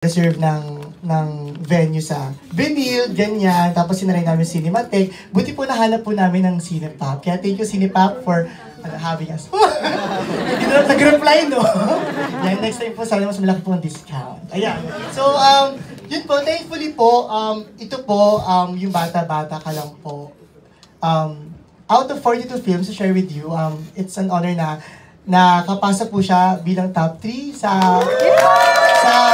reserve ng venue sa Vinyl, ganyan. Tapos sinarayin namin Cinematheque. Buti po nahanap po namin ng Cinepop. Kaya thank you Cinepop for having us. Nag-reply, no? Yan, next time po, sana mas malaki po ang discount. Ayan. So, yun po, thankfully po, ito po, yung bata-bata ka lang po. Out of 42 films to share with you, it's an honor na nakapasa po siya bilang top 3 sa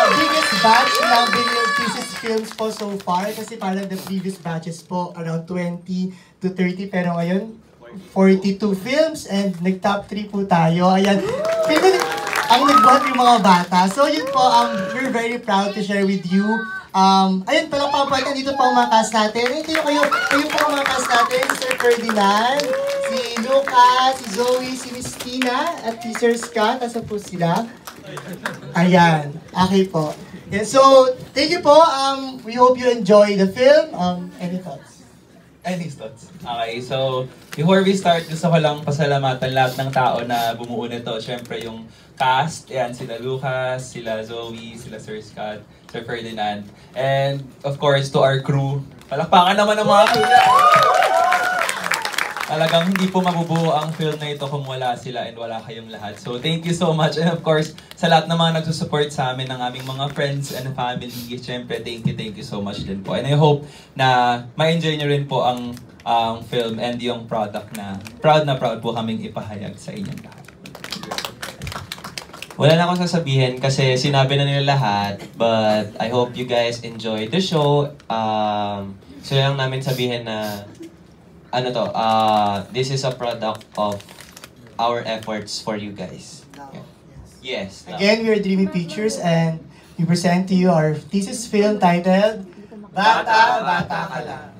biggest batch ng Vinyl Pieces films po so far. Kasi parang the previous batches po around 20 to 30, pero ngayon 42 films and nag-top 3 po tayo. Ayan, ang nagbuhat yung mga bata. So yun po, we're very proud to share with you. Ayun, palakpakan dito po ang mga cast natin. Ito kayo po ang mga cast natin. Sir Ferdinand, si Lucas, si Zoe, si Miss Tina, at si Sir Scott. Asa po sila? Ayan, okay po. Yeah, so, thank you po. We hope you enjoy the film. Any thoughts? Any thoughts? Okay, so before we start, gusto ko lang pasalamatan lahat ng tao na bumuo nito. Siyempre yung cast, yan, sila Lucas, sila Zoe, sila Sir Scott, Sir Ferdinand. And of course, to our crew. Palakpakan naman ang mga crew. Talagang hindi po mabubuo ang film na ito kung wala sila and wala kayong lahat. So thank you so much. And of course, sa lahat ng mga nagsusupport sa amin, ng aming mga friends and family, syempre thank you so much din po. And I hope na ma-enjoy nyo rin po ang film and yung product na proud po kaming ipahayag sa inyong lahat. Wala na akong sasabihin kasi sinabi na nila lahat, but I hope you guys enjoy the show. So lang namin sabihin na this is a product of our efforts for you guys. Yeah. Yes. Again, we are Dreamy Pictures and we present to you our thesis film titled Bata, Bata Ka Lang.